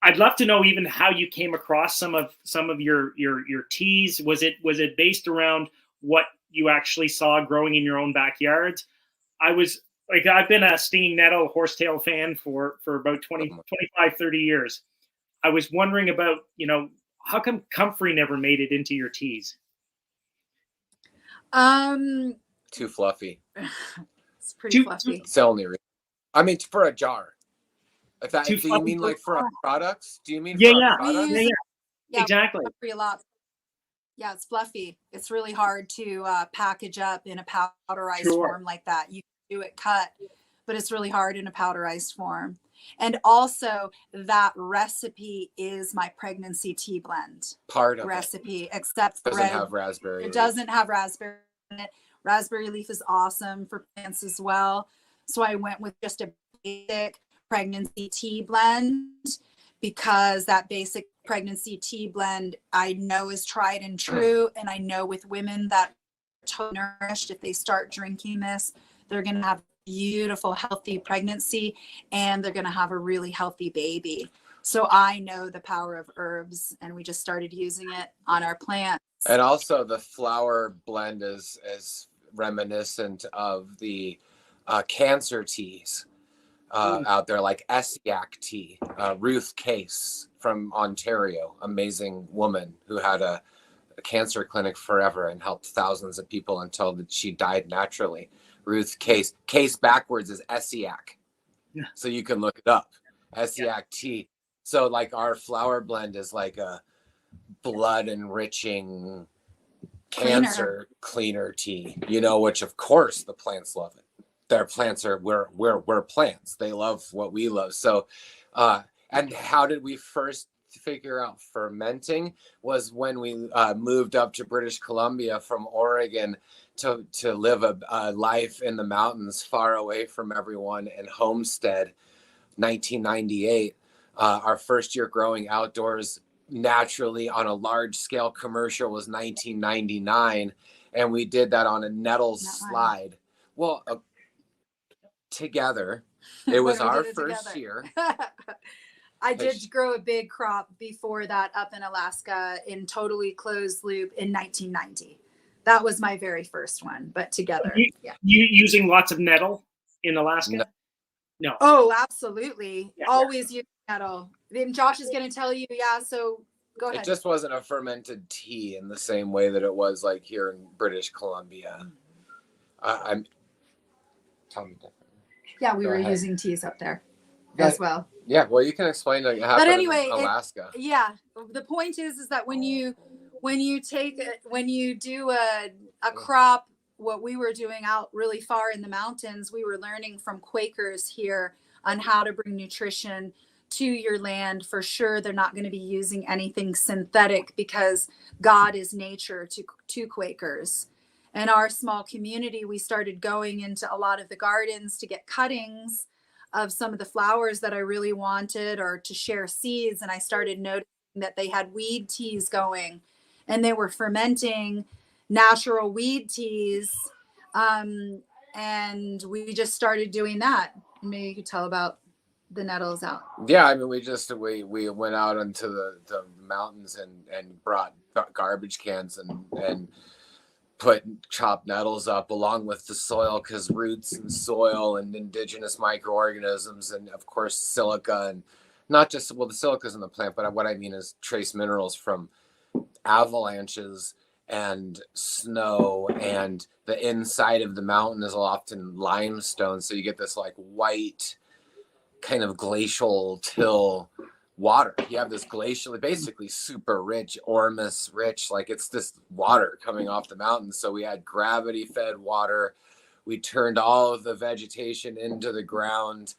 I'd love to know even how you came across some of your teas. Was it based around what you actually saw growing in your own backyard? I've been a stinging nettle horsetail fan for about 25, 30 years. I was wondering about, how come comfrey never made it into your teas? Too fluffy. It's pretty fluffy. It's the only reason. I mean, for a jar. Do you mean like for our products? Do you mean for our products? Yeah, exactly. A lot. Yeah, it's fluffy. It's really hard to package up in a powderized form like that. You can do it cut, but it's really hard in a powderized form. And also, that recipe is my pregnancy tea blend recipe, except it doesn't have raspberry. It doesn't have raspberry in it. Raspberry leaf is awesome for plants as well. So I went with just a basic pregnancy tea blend, because that basic pregnancy tea blend I know is tried and true. And I know with women that are totally nourished, if they start drinking this, they're going to have beautiful, healthy pregnancy, and they're going to have a really healthy baby. So I know the power of herbs, and we just started using it on our plants. And also the flower blend is reminiscent of the cancer teas out there, like Essiac tea. Ruth Case from Ontario, amazing woman who had a cancer clinic forever and helped thousands of people until she died naturally. Ruth Case. Case backwards is Essiac. Yeah. So you can look it up. Essiac tea. So like our flower blend is like a blood enriching cancer cleaner tea, which of course the plants love it. Their plants we're plants. They love what we love. So, and how did we first figure out fermenting? Was when we moved up to British Columbia from Oregon to live a life in the mountains far away from everyone and homestead. 1998, our first year growing outdoors naturally on a large scale commercial was 1999, and we did that on a nettles slide. Well, together, it was our first year. I did grow a big crop before that up in Alaska in totally closed loop in 1990. That was my very first one, but together. You using lots of nettle in Alaska? No. Oh, absolutely. Yeah, always use nettle. Then Josh is going to tell you, so go ahead. It just wasn't a fermented tea in the same way that it was like here in British Columbia. Tell me different. Yeah, we were using teas up there as well. Yeah, well, you can explain like how. But anyway, in Alaska. The point is that when you do a crop, what we were doing out really far in the mountains, we were learning from Quakers here on how to bring nutrition to your land. For sure, they're not going to be using anything synthetic, because God is nature to Quakers. In our small community, we started going into a lot of the gardens to get cuttings of some of the flowers that I really wanted, or to share seeds. And I started noticing that they had weed teas going, and they were fermenting natural weed teas. And we just started doing that. Maybe you could tell about the nettles out. Yeah, I mean, we went out into the mountains and brought garbage cans and put chopped nettles up along with the soil, because roots and soil and indigenous microorganisms, and of course silica, and not just, the silica's in the plant, but what I mean is trace minerals from avalanches and snow, and the inside of the mountain is often limestone, so you get this like white kind of glacial till water. You have this glacial, basically super rich, ormus rich, like it's this water coming off the mountain. So we had gravity fed water. We turned all of the vegetation into the ground,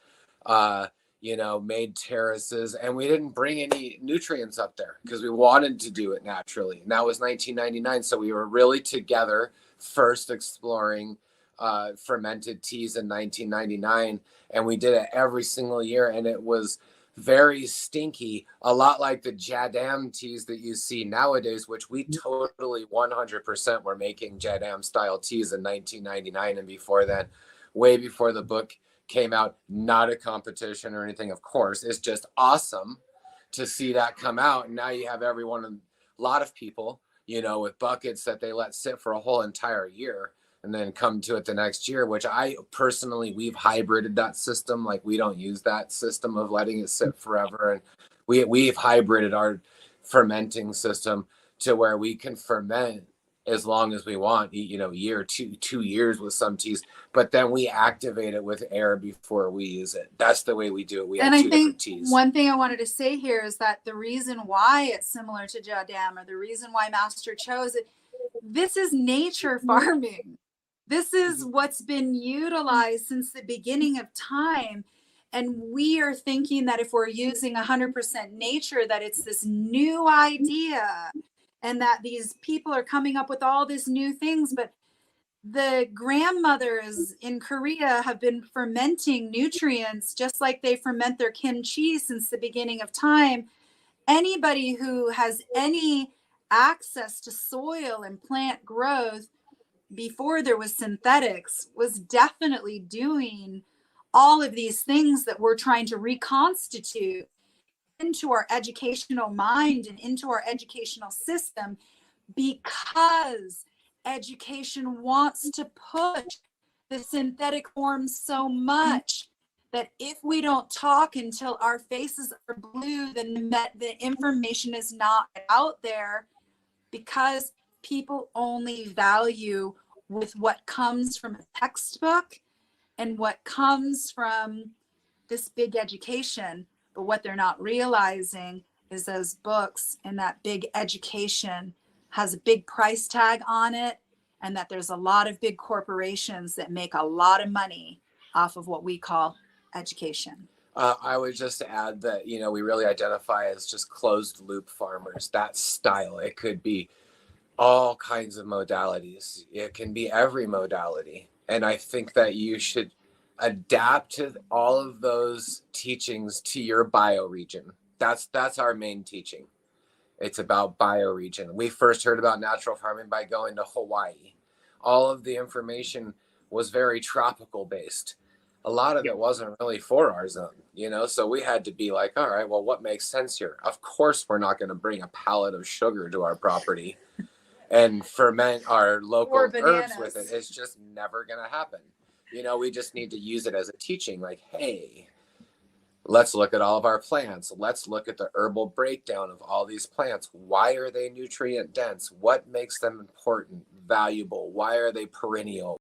made terraces, and we didn't bring any nutrients up there because we wanted to do it naturally. And that was 1999. So we were really together first exploring fermented teas in 1999, and we did it every single year, and it was very stinky, a lot like the Jadam teas that you see nowadays, which we totally 100% were making Jadam style teas in 1999 and before then, way before the book came out. Not a competition or anything, of course. It's just awesome to see that come out. And now you have a lot of people, you know, with buckets that they let sit for a whole entire year and then come to it the next year, which I personally, we've hybrided that system. Like, we don't use that system of letting it sit forever. And we've hybrided our fermenting system to where we can ferment as long as we want, you know, year, 2 years with some teas, but then we activate it with air before we use it. That's the way we do it. We have two different teas. One thing I wanted to say here is that the reason why it's similar to Jadam, or the reason why Master chose it, this is nature farming. This is what's been utilized since the beginning of time. And we are thinking that if we're using 100% nature, that it's this new idea, and that these people are coming up with all these new things. But the grandmothers in Korea have been fermenting nutrients just like they ferment their kimchi since the beginning of time. Anybody who has any access to soil and plant growth before there was synthetics was definitely doing all of these things that we're trying to reconstitute into our educational mind and into our educational system, because education wants to push the synthetic forms so much that if we don't talk until our faces are blue, then the information is not out there, because people only value with what comes from a textbook and what comes from this big education. But what they're not realizing is those books and that big education has a big price tag on it, and that there's a lot of big corporations that make a lot of money off of what we call education. I would just add that, you know, we really identify as just closed loop farmers. That style, it could be all kinds of modalities. It can be every modality. And I think that you should adapt to all of those teachings to your bioregion. That's our main teaching. It's about bioregion. We first heard about natural farming by going to Hawaii. All of the information was very tropical based. A lot of it wasn't really for our zone, you know, so we had to be like, all right, well, what makes sense here? Of course, we're not going to bring a pallet of sugar to our property and ferment our local herbs with it. It's just never going to happen. You know, we just need to use it as a teaching, like, hey, let's look at all of our plants. Let's look at the herbal breakdown of all these plants. Why are they nutrient dense? What makes them important, valuable? Why are they perennial?